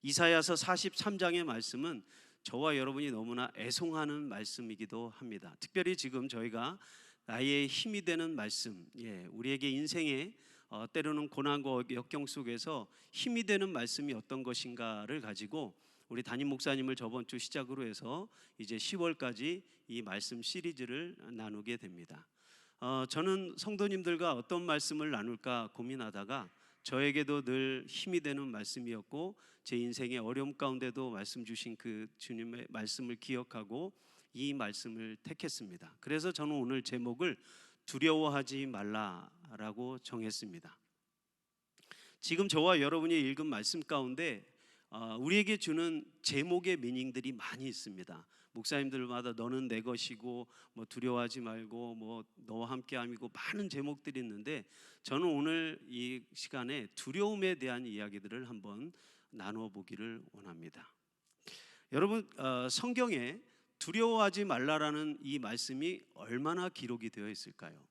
이사야서 43장의 말씀은 저와 여러분이 너무나 애송하는 말씀이기도 합니다. 특별히 지금 저희가 나의 힘이 되는 말씀, 우리에게 인생의 때로는 고난과 역경 속에서 힘이 되는 말씀이 어떤 것인가를 가지고 우리 담임 목사님을 저번 주 시작으로 해서 이제 10월까지 이 말씀 시리즈를 나누게 됩니다. 저는 성도님들과 어떤 말씀을 나눌까 고민하다가 저에게도 늘 힘이 되는 말씀이었고 제 인생의 어려움 가운데도 말씀 주신 그 주님의 말씀을 기억하고 이 말씀을 택했습니다. 그래서 저는 오늘 제목을 두려워하지 말라라고 정했습니다. 지금 저와 여러분이 읽은 말씀 가운데 우리에게 주는 제목의 미닝들이 많이 있습니다. 목사님들마다 너는 내 것이고 두려워하지 말고 너와 함께함이고 많은 제목들이 있는데 저는 오늘 이 시간에 두려움에 대한 이야기들을 한번 나누어 보기를 원합니다. 여러분, 성경에 두려워하지 말라라는 이 말씀이 얼마나 기록이 되어 있을까요?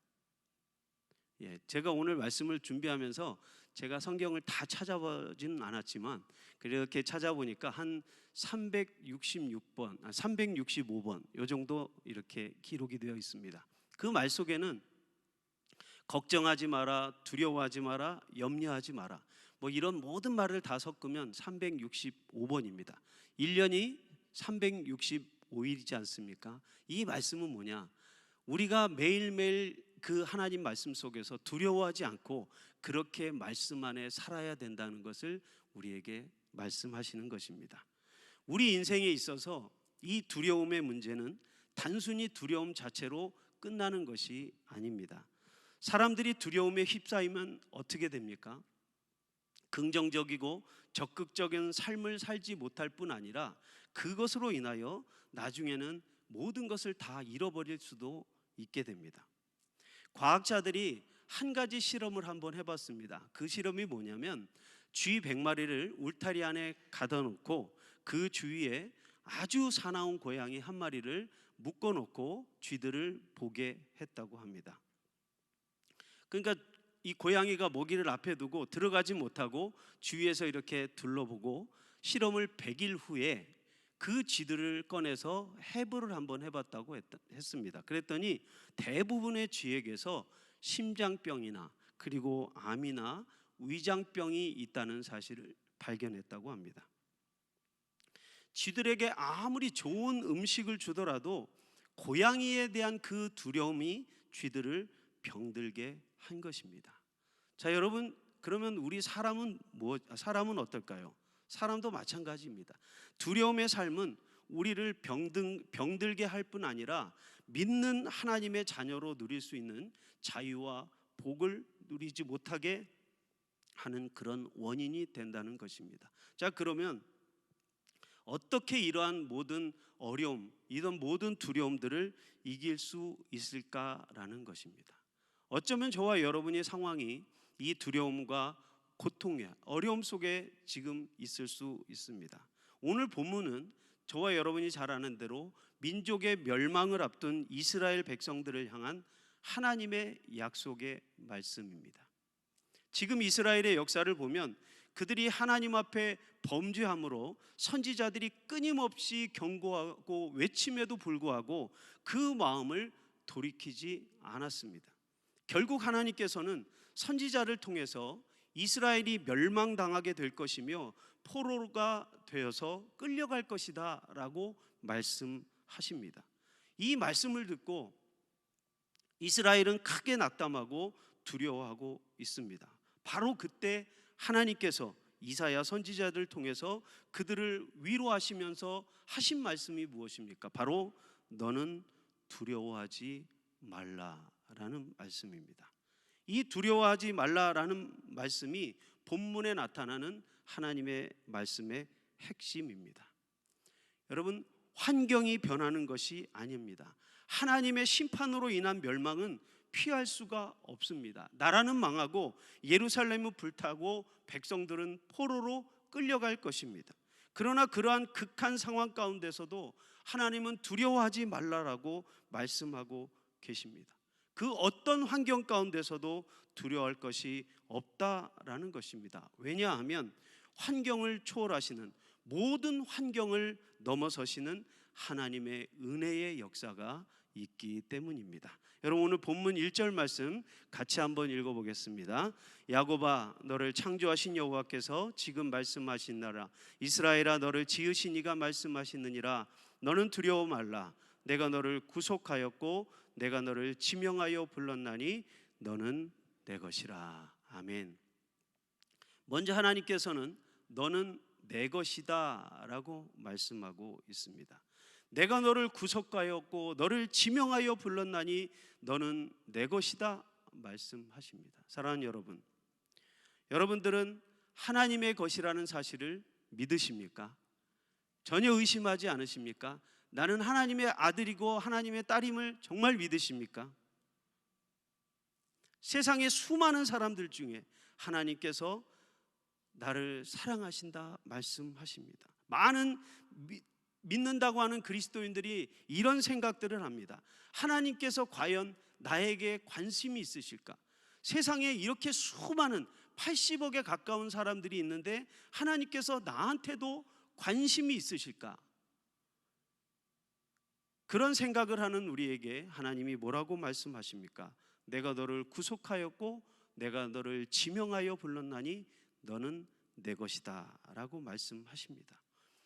제가 오늘 말씀을 준비하면서 제가 성경을 다 찾아보지는 않았지만 그렇게 찾아보니까 한 365번 요 정도 이렇게 기록이 되어 있습니다. 그 말 속에는 걱정하지 마라, 두려워하지 마라, 염려하지 마라 이런 모든 말을 다 섞으면 365번입니다. 1년이 365일이지 않습니까? 이 말씀은 뭐냐? 우리가 매일매일 그 하나님 말씀 속에서 두려워하지 않고 그렇게 말씀 안에 살아야 된다는 것을 우리에게 말씀하시는 것입니다. 우리 인생에 있어서 이 두려움의 문제는 단순히 두려움 자체로 끝나는 것이 아닙니다. 사람들이 두려움에 휩싸이면 어떻게 됩니까? 긍정적이고 적극적인 삶을 살지 못할 뿐 아니라 그것으로 인하여 나중에는 모든 것을 다 잃어버릴 수도 있게 됩니다. 과학자들이 한 가지 실험을 한번 해봤습니다. 그 실험이 뭐냐면 쥐 100마리를 울타리 안에 가둬놓고 그 주위에 아주 사나운 고양이 한 마리를 묶어놓고 쥐들을 보게 했다고 합니다. 그러니까 이 고양이가 먹이를 앞에 두고 들어가지 못하고 주위에서 이렇게 둘러보고 실험을 100일 후에 그 쥐들을 꺼내서 해부를 한번 해봤다고 했습니다. 그랬더니 대부분의 쥐에게서 심장병이나 그리고 암이나 위장병이 있다는 사실을 발견했다고 합니다. 쥐들에게 아무리 좋은 음식을 주더라도 고양이에 대한 그 두려움이 쥐들을 병들게 한 것입니다. 자, 여러분, 그러면 우리 사람은 어떨까요? 사람도 마찬가지입니다. 두려움의 삶은 우리를 병들게 할 뿐 아니라 믿는 하나님의 자녀로 누릴 수 있는 자유와 복을 누리지 못하게 하는 그런 원인이 된다는 것입니다. 자, 그러면 어떻게 이러한 모든 어려움, 이런 모든 두려움들을 이길 수 있을까라는 것입니다. 어쩌면 저와 여러분의 상황이 이 두려움과 고통의 어려움 속에 지금 있을 수 있습니다. 오늘 본문은 저와 여러분이 잘 아는 대로 민족의 멸망을 앞둔 이스라엘 백성들을 향한 하나님의 약속의 말씀입니다. 지금 이스라엘의 역사를 보면 그들이 하나님 앞에 범죄함으로 선지자들이 끊임없이 경고하고 외침에도 불구하고 그 마음을 돌이키지 않았습니다. 결국 하나님께서는 선지자를 통해서 이스라엘이 멸망당하게 될 것이며 포로가 되어서 끌려갈 것이다 라고 말씀하십니다. 이 말씀을 듣고 이스라엘은 크게 낙담하고 두려워하고 있습니다. 바로 그때 하나님께서 이사야 선지자들을 통해서 그들을 위로하시면서 하신 말씀이 무엇입니까? 바로 너는 두려워하지 말라라는 말씀입니다. 이 두려워하지 말라라는 말씀이 본문에 나타나는 하나님의 말씀의 핵심입니다. 여러분, 환경이 변하는 것이 아닙니다. 하나님의 심판으로 인한 멸망은 피할 수가 없습니다. 나라는 망하고 예루살렘은 불타고 백성들은 포로로 끌려갈 것입니다. 그러나 그러한 극한 상황 가운데서도 하나님은 두려워하지 말라라고 말씀하고 계십니다. 그 어떤 환경 가운데서도 두려워할 것이 없다라는 것입니다. 왜냐하면 환경을 초월하시는, 모든 환경을 넘어서시는 하나님의 은혜의 역사가 있기 때문입니다. 여러분, 오늘 본문 1절 말씀 같이 한번 읽어보겠습니다. 야곱아, 너를 창조하신 여호와께서 지금 말씀하시나라. 이스라엘아, 너를 지으신 이가 말씀하시느니라. 너는 두려워 말라. 내가 너를 구속하였고 내가 너를 지명하여 불렀나니 너는 내 것이라. 아멘. 먼저 하나님께서는 너는 내 것이다 라고 말씀하고 있습니다. 내가 너를 구속하였고 너를 지명하여 불렀나니 너는 내 것이다 말씀하십니다. 사랑하는 여러분, 여러분들은 하나님의 것이라는 사실을 믿으십니까? 전혀 의심하지 않으십니까? 나는 하나님의 아들이고 하나님의 딸임을 정말 믿으십니까? 세상의 수많은 사람들 중에 하나님께서 나를 사랑하신다 말씀하십니다. 많은 믿는다고 하는 그리스도인들이 이런 생각들을 합니다. 하나님께서 과연 나에게 관심이 있으실까? 세상에 이렇게 수많은 80억에 가까운 사람들이 있는데 하나님께서 나한테도 관심이 있으실까? 그런 생각을 하는 우리에게 하나님이 뭐라고 말씀하십니까? 내가 너를 구속하였고 내가 너를 지명하여 불렀나니 너는 내 것이다 라고 말씀하십니다.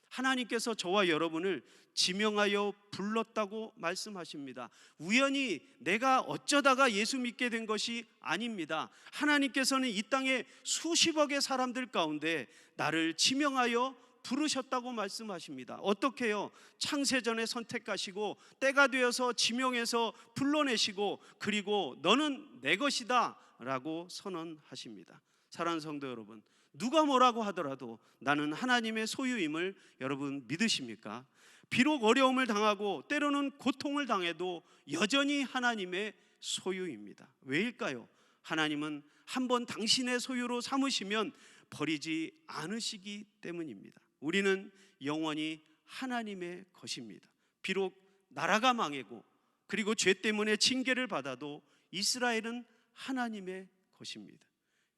하나님께서 저와 여러분을 지명하여 불렀다고 말씀하십니다. 우연히 내가 어쩌다가 예수 믿게 된 것이 아닙니다. 하나님께서는 이 땅에 수십억의 사람들 가운데 나를 지명하여 부르셨다고 말씀하십니다. 어떻게요? 창세전에 선택하시고 때가 되어서 지명해서 불러내시고 그리고 너는 내 것이다 라고 선언하십니다. 사랑하는 성도 여러분, 누가 뭐라고 하더라도 나는 하나님의 소유임을 여러분 믿으십니까? 비록 어려움을 당하고 때로는 고통을 당해도 여전히 하나님의 소유입니다. 왜일까요? 하나님은 한번 당신의 소유로 삼으시면 버리지 않으시기 때문입니다. 우리는 영원히 하나님의 것입니다. 비록 나라가 망하고 그리고 죄 때문에 징계를 받아도 이스라엘은 하나님의 것입니다.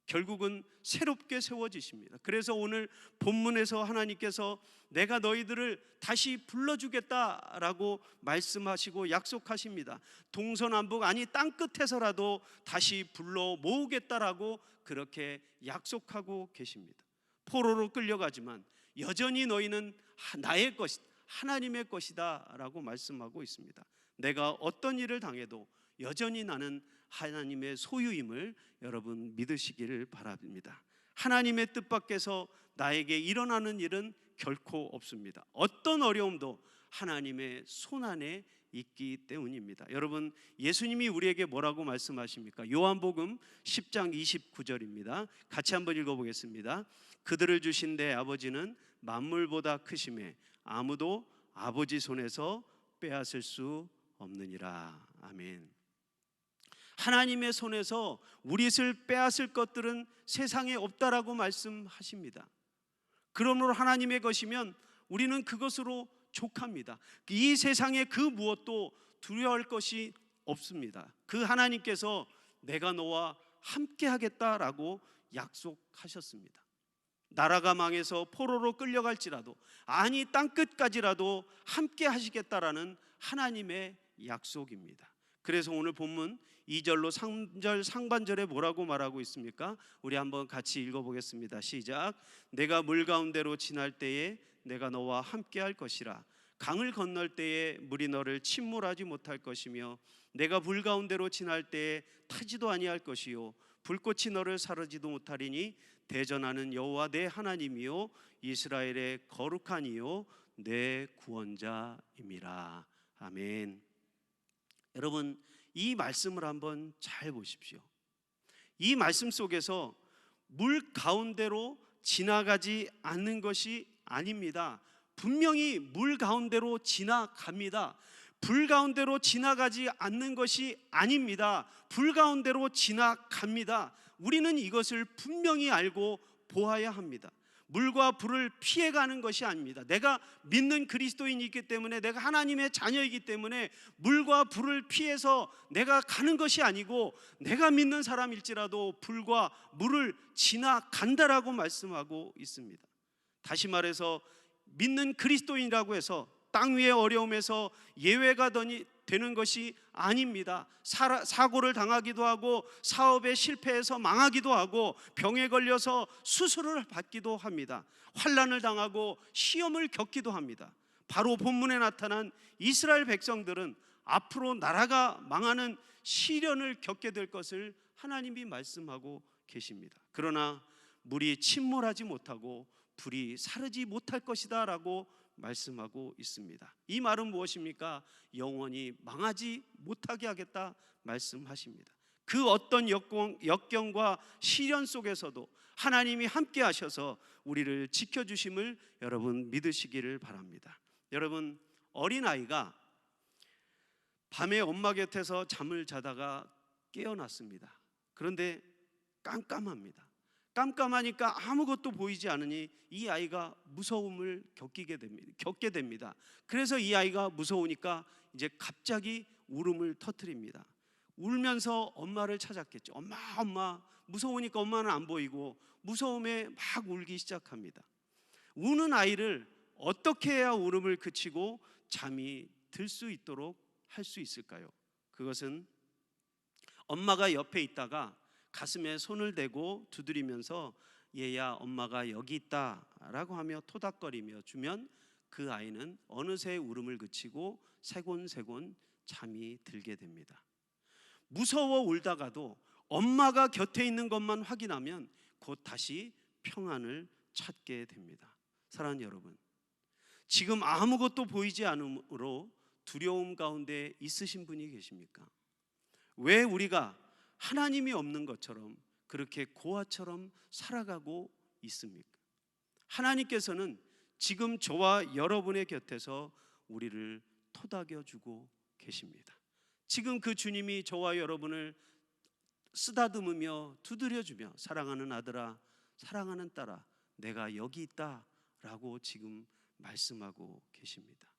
결국은 새롭게 세워지십니다. 그래서 오늘 본문에서 하나님께서 내가 너희들을 다시 불러주겠다라고 말씀하시고 약속하십니다. 동서남북 아니 땅끝에서라도 다시 불러 모으겠다라고 그렇게 약속하고 계십니다. 포로로 끌려가지만 여전히 너희는 나의 것, 하나님의 것이다 라고 말씀하고 있습니다. 내가 어떤 일을 당해도 여전히 나는 하나님의 소유임을 여러분 믿으시기를 바랍니다. 하나님의 뜻 밖에서 나에게 일어나는 일은 결코 없습니다. 어떤 어려움도 하나님의 손안에 있기 때문입니다. 여러분, 예수님이 우리에게 뭐라고 말씀하십니까? 요한복음 10장 29절입니다. 같이 한번 읽어보겠습니다. 그들을 주신 내 아버지는 만물보다 크심에 아무도 아버지 손에서 빼앗을 수 없느니라. 아멘. 하나님의 손에서 우리를 빼앗을 것들은 세상에 없다라고 말씀하십니다. 그러므로 하나님의 것이면 우리는 그것으로 족합니다. 이 세상에 그 무엇도 두려워할 것이 없습니다. 그 하나님께서 내가 너와 함께 하겠다라고 약속하셨습니다. 나라가 망해서 포로로 끌려갈지라도 아니 땅끝까지라도 함께 하시겠다라는 하나님의 약속입니다. 그래서 오늘 본문 2절로 3절 상반절에 뭐라고 말하고 있습니까? 우리 한번 같이 읽어보겠습니다. 시작. 내가 물 가운데로 지날 때에 내가 너와 함께 할 것이라. 강을 건널 때에 물이 너를 침몰하지 못할 것이며 내가 불 가운데로 지날 때에 타지도 아니할 것이요 불꽃이 너를 사르지도 못하리니 대전하는 여호와 내 하나님이요 이스라엘의 거룩한 이요 내 구원자임이라. 아멘. 여러분, 이 말씀을 한번 잘 보십시오. 이 말씀 속에서 물 가운데로 지나가지 않는 것이 아닙니다. 분명히 물 가운데로 지나갑니다. 불 가운데로 지나가지 않는 것이 아닙니다. 불 가운데로 지나갑니다. 우리는 이것을 분명히 알고 보아야 합니다. 물과 불을 피해가는 것이 아닙니다. 내가 믿는 그리스도인이기 때문에, 내가 하나님의 자녀이기 때문에 물과 불을 피해서 내가 가는 것이 아니고, 내가 믿는 사람일지라도 불과 물을 지나간다라고 말씀하고 있습니다. 다시 말해서 믿는 그리스도인이라고 해서 땅 위의 어려움에서 예외가 되는 것이 아닙니다. 사고를 당하기도 하고, 사업에 실패해서 망하기도 하고, 병에 걸려서 수술을 받기도 합니다. 환난을 당하고 시험을 겪기도 합니다. 바로 본문에 나타난 이스라엘 백성들은 앞으로 나라가 망하는 시련을 겪게 될 것을 하나님이 말씀하고 계십니다. 그러나 물이 침몰하지 못하고 불이 사르지 못할 것이다 라고 말씀하고 있습니다. 이 말은 무엇입니까? 영원히 망하지 못하게 하겠다 말씀하십니다. 그 어떤 역경과 시련 속에서도 하나님이 함께 하셔서 우리를 지켜주심을 여러분 믿으시기를 바랍니다. 여러분, 어린아이가 밤에 엄마 곁에서 잠을 자다가 깨어났습니다. 그런데 깜깜합니다. 깜깜하니까 아무것도 보이지 않으니 이 아이가 무서움을 겪게 됩니다. 그래서 이 아이가 무서우니까 이제 갑자기 울음을 터뜨립니다. 울면서 엄마를 찾았겠죠. 엄마, 엄마. 무서우니까 엄마는 안 보이고 무서움에 막 울기 시작합니다. 우는 아이를 어떻게 해야 울음을 그치고 잠이 들 수 있도록 할 수 있을까요? 그것은 엄마가 옆에 있다가 가슴에 손을 대고 두드리면서 얘야, 엄마가 여기 있다 라고 하며 토닥거리며 주면 그 아이는 어느새 울음을 그치고 세곤세곤 잠이 들게 됩니다. 무서워 울다가도 엄마가 곁에 있는 것만 확인하면 곧 다시 평안을 찾게 됩니다. 사랑하는 여러분, 지금 아무것도 보이지 않으므로 두려움 가운데 있으신 분이 계십니까? 왜 우리가 하나님이 없는 것처럼 그렇게 고아처럼 살아가고 있습니까? 하나님께서는 지금 저와 여러분의 곁에서 우리를 토닥여주고 계십니다. 지금 그 주님이 저와 여러분을 쓰다듬으며 두드려주며 사랑하는 아들아, 사랑하는 딸아, 내가 여기 있다 라고 지금 말씀하고 계십니다.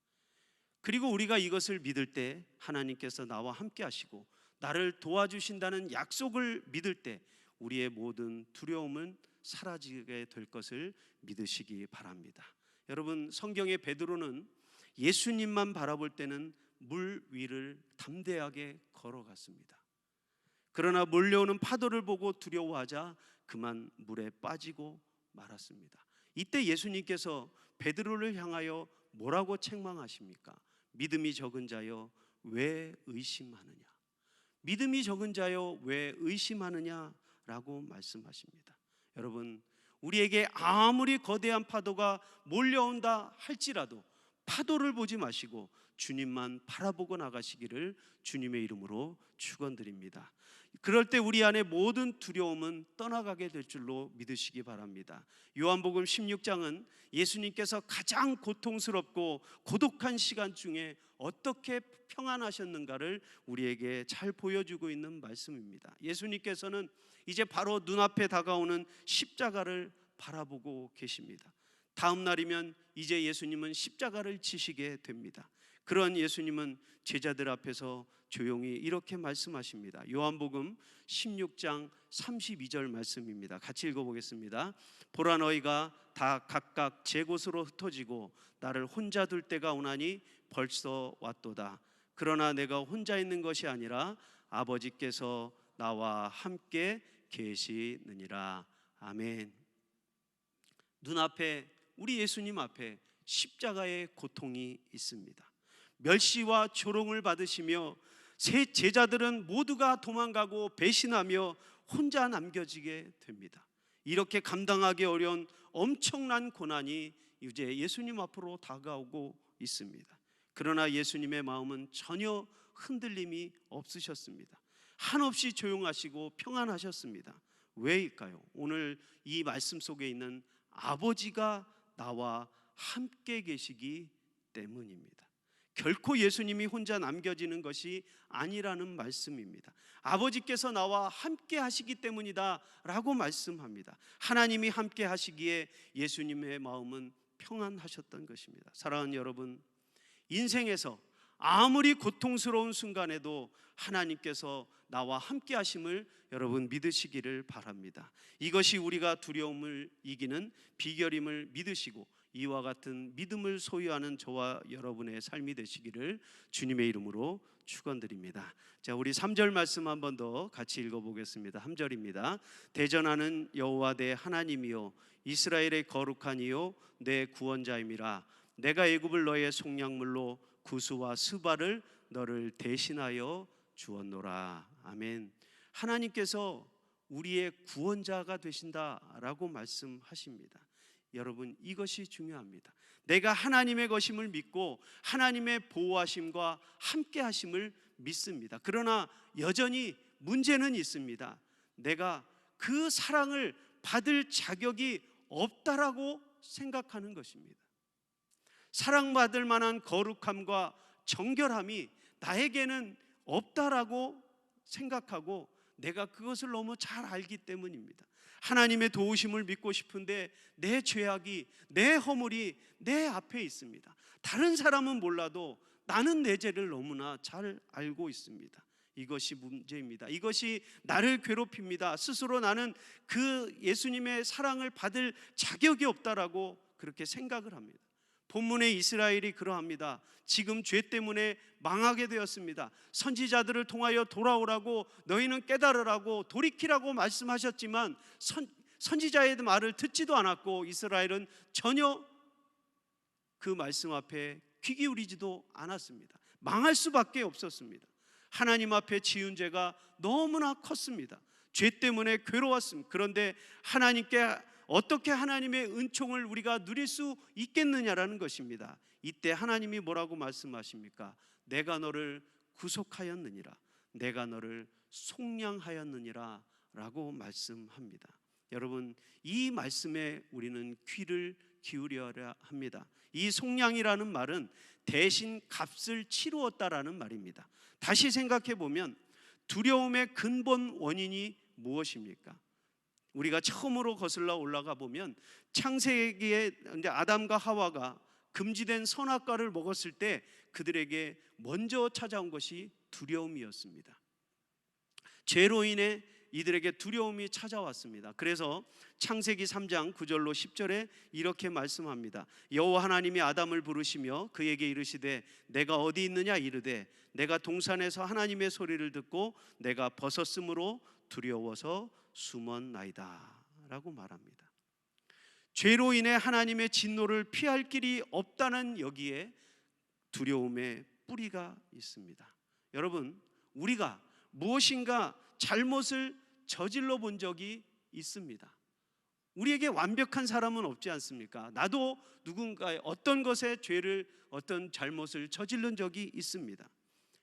그리고 우리가 이것을 믿을 때 하나님께서 나와 함께 하시고 나를 도와주신다는 약속을 믿을 때 우리의 모든 두려움은 사라지게 될 것을 믿으시기 바랍니다. 여러분, 성경의 베드로는 예수님만 바라볼 때는 물 위를 담대하게 걸어갔습니다. 그러나 몰려오는 파도를 보고 두려워하자 그만 물에 빠지고 말았습니다. 이때 예수님께서 베드로를 향하여 뭐라고 책망하십니까? 믿음이 적은 자여 왜 의심하느냐? 믿음이 적은 자여 왜 의심하느냐라고 말씀하십니다. 여러분, 우리에게 아무리 거대한 파도가 몰려온다 할지라도 파도를 보지 마시고 주님만 바라보고 나가시기를 주님의 이름으로 축원드립니다. 그럴 때 우리 안에 모든 두려움은 떠나가게 될 줄로 믿으시기 바랍니다. 요한복음 16장은 예수님께서 가장 고통스럽고 고독한 시간 중에 어떻게 평안하셨는가를 우리에게 잘 보여주고 있는 말씀입니다. 예수님께서는 이제 바로 눈앞에 다가오는 십자가를 바라보고 계십니다. 다음 날이면 이제 예수님은 십자가를 지시게 됩니다. 그런 예수님은 제자들 앞에서 조용히 이렇게 말씀하십니다. 요한복음 16장 32절 말씀입니다. 같이 읽어보겠습니다. 보라, 너희가 다 각각 제 곳으로 흩어지고 나를 혼자 둘 때가 오나니 벌써 왔도다. 그러나 내가 혼자 있는 것이 아니라 아버지께서 나와 함께 계시느니라. 아멘. 눈앞에, 우리 예수님 앞에 십자가의 고통이 있습니다. 멸시와 조롱을 받으시며 세 제자들은 모두가 도망가고 배신하며 혼자 남겨지게 됩니다. 이렇게 감당하기 어려운 엄청난 고난이 이제 예수님 앞으로 다가오고 있습니다. 그러나 예수님의 마음은 전혀 흔들림이 없으셨습니다. 한없이 조용하시고 평안하셨습니다. 왜일까요? 오늘 이 말씀 속에 있는 아버지가 나와 함께 계시기 때문입니다. 결코 예수님이 혼자 남겨지는 것이 아니라는 말씀입니다. 아버지께서 나와 함께 하시기 때문이다 라고 말씀합니다. 하나님이 함께 하시기에 예수님의 마음은 평안하셨던 것입니다. 사랑하는 여러분, 인생에서 아무리 고통스러운 순간에도 하나님께서 나와 함께 하심을 여러분 믿으시기를 바랍니다. 이것이 우리가 두려움을 이기는 비결임을 믿으시고 이와 같은 믿음을 소유하는 저와 여러분의 삶이 되시기를 주님의 이름으로 축원드립니다. 자, 우리 3절 말씀 한 번 더 같이 읽어보겠습니다. 3절입니다. 대전하는 여호와 내 하나님이요 이스라엘의 거룩한 이요 내 구원자임이라. 내가 애굽을 너의 속량물로 구스와 스바를 너를 대신하여 주었노라. 아멘. 하나님께서 우리의 구원자가 되신다라고 말씀하십니다. 여러분, 이것이 중요합니다. 내가 하나님의 것임을 믿고 하나님의 보호하심과 함께 하심을 믿습니다. 그러나 여전히 문제는 있습니다. 내가 그 사랑을 받을 자격이 없다라고 생각하는 것입니다. 사랑받을 만한 거룩함과 정결함이 나에게는 없다라고 생각하고 내가 그것을 너무 잘 알기 때문입니다. 하나님의 도우심을 믿고 싶은데 내 죄악이, 내 허물이 내 앞에 있습니다. 다른 사람은 몰라도 나는 내 죄를 너무나 잘 알고 있습니다. 이것이 문제입니다. 이것이 나를 괴롭힙니다. 스스로 나는 그 예수님의 사랑을 받을 자격이 없다라고 그렇게 생각을 합니다. 본문의 이스라엘이 그러합니다. 지금 죄 때문에 망하게 되었습니다. 선지자들을 통하여 돌아오라고, 너희는 깨달으라고, 돌이키라고 말씀하셨지만 선지자의 말을 듣지도 않았고 이스라엘은 전혀 그 말씀 앞에 귀 기울이지도 않았습니다. 망할 수밖에 없었습니다. 하나님 앞에 지은 죄가 너무나 컸습니다. 죄 때문에 괴로웠습니다. 그런데 하나님께 어떻게 하나님의 은총을 우리가 누릴 수 있겠느냐라는 것입니다. 이때 하나님이 뭐라고 말씀하십니까? 내가 너를 구속하였느니라, 내가 너를 속량하였느니라 라고 말씀합니다. 여러분, 이 말씀에 우리는 귀를 기울여야 합니다. 이 속량이라는 말은 대신 값을 치루었다라는 말입니다. 다시 생각해 보면 두려움의 근본 원인이 무엇입니까? 우리가 처음으로 거슬러 올라가 보면 창세기에 아담과 하와가 금지된 선악과를 먹었을 때 그들에게 먼저 찾아온 것이 두려움이었습니다. 죄로 인해 이들에게 두려움이 찾아왔습니다. 그래서 창세기 3장 9절로 10절에 이렇게 말씀합니다. 여호와 하나님이 아담을 부르시며 그에게 이르시되 내가 어디 있느냐 이르되 내가 동산에서 하나님의 소리를 듣고 내가 벗었으므로 두려워서 숨었나이다 라고 말합니다. 죄로 인해 하나님의 진노를 피할 길이 없다는 여기에 두려움의 뿌리가 있습니다. 여러분, 우리가 무엇인가 잘못을 저질러 본 적이 있습니다. 우리에게 완벽한 사람은 없지 않습니까? 나도 누군가의 어떤 것에 죄를, 어떤 잘못을 저지른 적이 있습니다.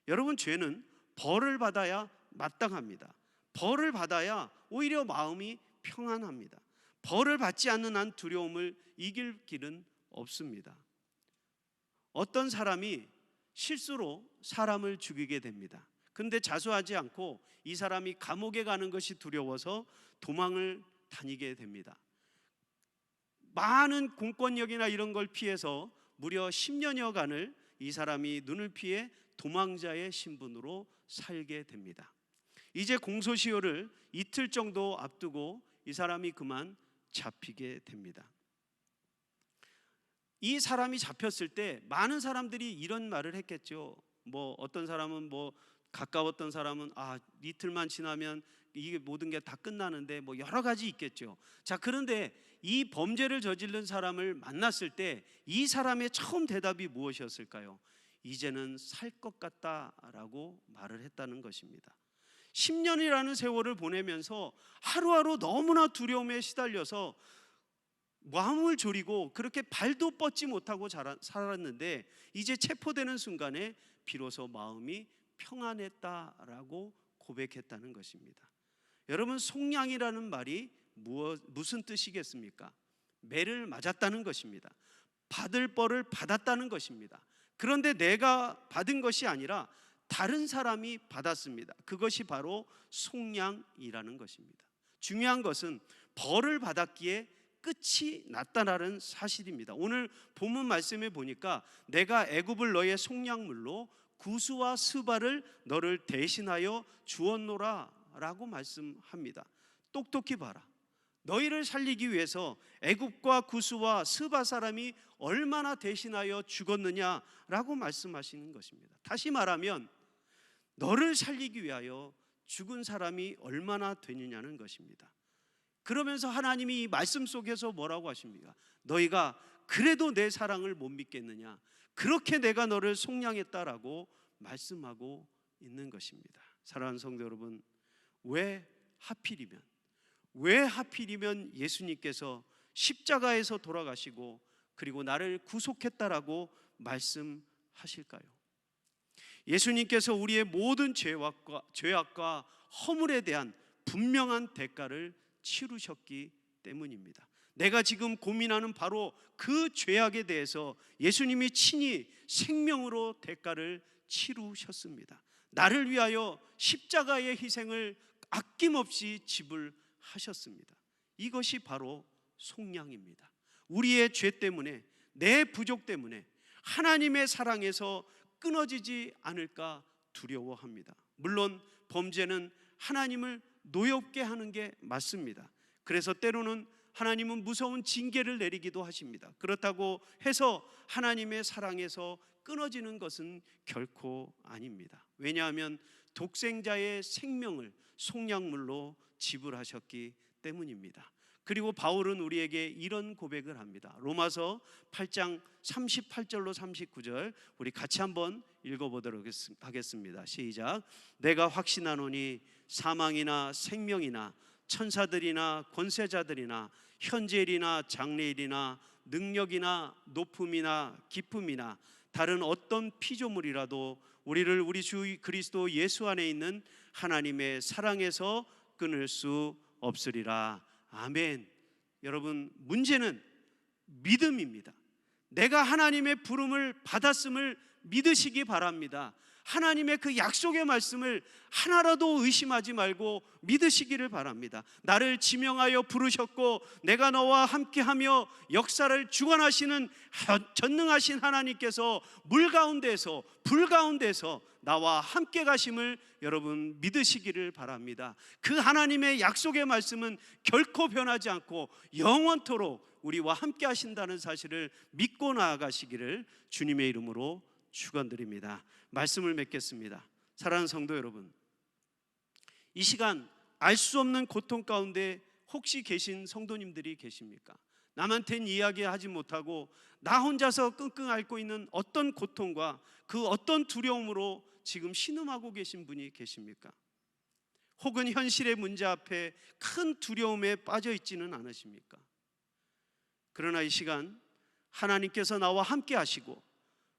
여러분, 죄는 벌을 받아야 마땅합니다. 벌을 받아야 오히려 마음이 평안합니다. 벌을 받지 않는 한 두려움을 이길 길은 없습니다. 어떤 사람이 실수로 사람을 죽이게 됩니다. 그런데 자수하지 않고 이 사람이 감옥에 가는 것이 두려워서 도망을 다니게 됩니다. 많은 공권력이나 이런 걸 피해서 무려 10년여간을 이 사람이 눈을 피해 도망자의 신분으로 살게 됩니다. 이제 공소시효를 이틀 정도 앞두고 이 사람이 그만 잡히게 됩니다. 이 사람이 잡혔을 때 많은 사람들이 이런 말을 했겠죠. 어떤 사람은 가까웠던 사람은 이틀만 지나면 이게 모든 게 다 끝나는데 여러 가지 있겠죠. 자, 그런데 이 범죄를 저지른 사람을 만났을 때 이 사람의 처음 대답이 무엇이었을까요? 이제는 살 것 같다라고 말을 했다는 것입니다. 10년이라는 세월을 보내면서 하루하루 너무나 두려움에 시달려서 마음을 졸이고 그렇게 발도 뻗지 못하고 살았는데 이제 체포되는 순간에 비로소 마음이 평안했다라고 고백했다는 것입니다. 여러분, 속량이라는 말이 무슨 뜻이겠습니까? 매를 맞았다는 것입니다. 받을 벌을 받았다는 것입니다. 그런데 내가 받은 것이 아니라 다른 사람이 받았습니다. 그것이 바로 속량이라는 것입니다. 중요한 것은 벌을 받았기에 끝이 났다라는 사실입니다. 오늘 본문 말씀에 보니까 내가 애굽을 너의 속량물로 구스와 스바를 너를 대신하여 주었노라 라고 말씀합니다. 똑똑히 봐라. 너희를 살리기 위해서 애굽과 구스와 스바 사람이 얼마나 대신하여 죽었느냐라고 말씀하시는 것입니다. 다시 말하면 너를 살리기 위하여 죽은 사람이 얼마나 되느냐는 것입니다. 그러면서 하나님이 이 말씀 속에서 뭐라고 하십니까? 너희가 그래도 내 사랑을 못 믿겠느냐? 그렇게 내가 너를 속량했다라고 말씀하고 있는 것입니다. 사랑하는 성도 여러분, 왜 하필이면 예수님께서 십자가에서 돌아가시고 그리고 나를 구속했다라고 말씀하실까요? 예수님께서 우리의 모든 죄악과 허물에 대한 분명한 대가를 치르셨기 때문입니다. 내가 지금 고민하는 바로 그 죄악에 대해서 예수님이 친히 생명으로 대가를 치르셨습니다. 나를 위하여 십자가의 희생을 아낌없이 지불하셨습니다. 이것이 바로 속량입니다. 우리의 죄 때문에, 내 부족 때문에 하나님의 사랑에서 끊어지지 않을까 두려워합니다. 물론 범죄는 하나님을 노엽게 하는 게 맞습니다. 그래서 때로는 하나님은 무서운 징계를 내리기도 하십니다. 그렇다고 해서 하나님의 사랑에서 끊어지는 것은 결코 아닙니다. 왜냐하면 독생자의 생명을 속량물로 지불하셨기 때문입니다. 그리고 바울은 우리에게 이런 고백을 합니다. 로마서 8장 38절로 39절 우리 같이 한번 읽어보도록 하겠습니다. 시작. 내가 확신하노니 사망이나 생명이나 천사들이나 권세자들이나 현재일이나 장래일이나 능력이나 높음이나 깊음이나 다른 어떤 피조물이라도 우리를 우리 주 그리스도 예수 안에 있는 하나님의 사랑에서 끊을 수 없으리라. 아멘. 여러분, 문제는 믿음입니다. 내가 하나님의 부름을 받았음을 믿으시기 바랍니다. 하나님의 그 약속의 말씀을 하나라도 의심하지 말고 믿으시기를 바랍니다. 나를 지명하여 부르셨고 내가 너와 함께하며 역사를 주관하시는 전능하신 하나님께서 물 가운데서 불 가운데서 나와 함께 가심을 여러분 믿으시기를 바랍니다. 그 하나님의 약속의 말씀은 결코 변하지 않고 영원토록 우리와 함께 하신다는 사실을 믿고 나아가시기를 주님의 이름으로 축원드립니다. 말씀을 맺겠습니다. 사랑하는 성도 여러분, 이 시간 알 수 없는 고통 가운데 혹시 계신 성도님들이 계십니까? 남한테는 이야기하지 못하고 나 혼자서 끙끙 앓고 있는 어떤 고통과 그 어떤 두려움으로 지금 신음하고 계신 분이 계십니까? 혹은 현실의 문제 앞에 큰 두려움에 빠져 있지는 않으십니까? 그러나 이 시간 하나님께서 나와 함께 하시고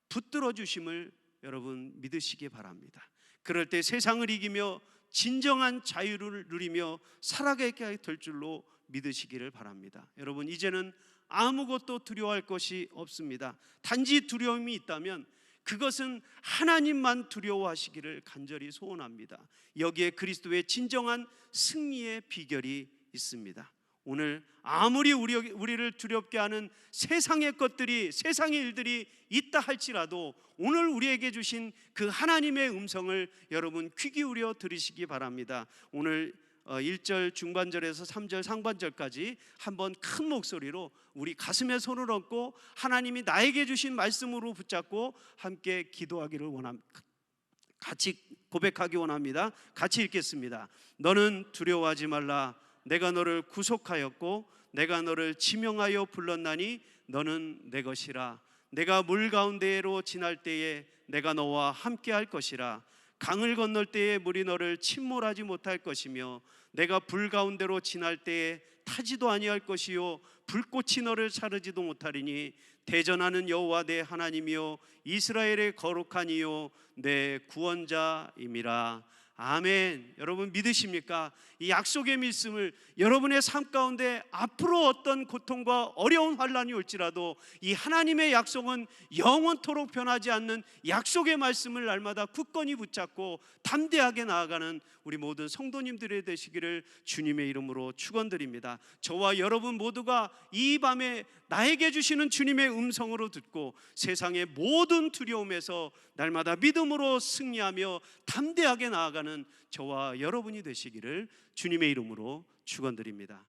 붙들어 주심을 여러분 믿으시기 바랍니다. 그럴 때 세상을 이기며 진정한 자유를 누리며 살아가게 될 줄로 믿으시기를 바랍니다. 여러분, 이제는 아무것도 두려워할 것이 없습니다. 단지 두려움이 있다면 그것은 하나님만 두려워하시기를 간절히 소원합니다. 여기에 그리스도의 진정한 승리의 비결이 있습니다. 오늘 아무리 우리를 두렵게 하는 세상의 것들이, 세상의 일들이 있다 할지라도 오늘 우리에게 주신 그 하나님의 음성을 여러분 귀 기울여 들으시기 바랍니다. 오늘 1절 중반절에서 3절 상반절까지 한번 큰 목소리로 우리 가슴에 손을 얹고 하나님이 나에게 주신 말씀으로 붙잡고 함께 기도하기를 원합니다. 같이 고백하기 원합니다. 같이 읽겠습니다. 너는 두려워하지 말라. 내가 너를 구속하였고 내가 너를 지명하여 불렀나니 너는 내 것이라. 내가 물 가운데로 지날 때에 내가 너와 함께 할 것이라. 강을 건널 때에 물이 너를 침몰하지 못할 것이며 내가 불 가운데로 지날 때에 타지도 아니할 것이요 불꽃이 너를 사르지도 못하리니 대전하는 여호와 내 하나님이요 이스라엘의 거룩한 이요 내 구원자임이라. 아멘. 여러분 믿으십니까? 이 약속의 말씀을 여러분의 삶 가운데 앞으로 어떤 고통과 어려운 환난이 올지라도 이 하나님의 약속은 영원토록 변하지 않는 약속의 말씀을 날마다 굳건히 붙잡고 담대하게 나아가는 우리 모든 성도님들이 되시기를 주님의 이름으로 축원드립니다. 저와 여러분 모두가 이 밤에 나에게 주시는 주님의 음성으로 듣고 세상의 모든 두려움에서 날마다 믿음으로 승리하며 담대하게 나아가는 저와 여러분이 되시기를 주님의 이름으로 축원드립니다.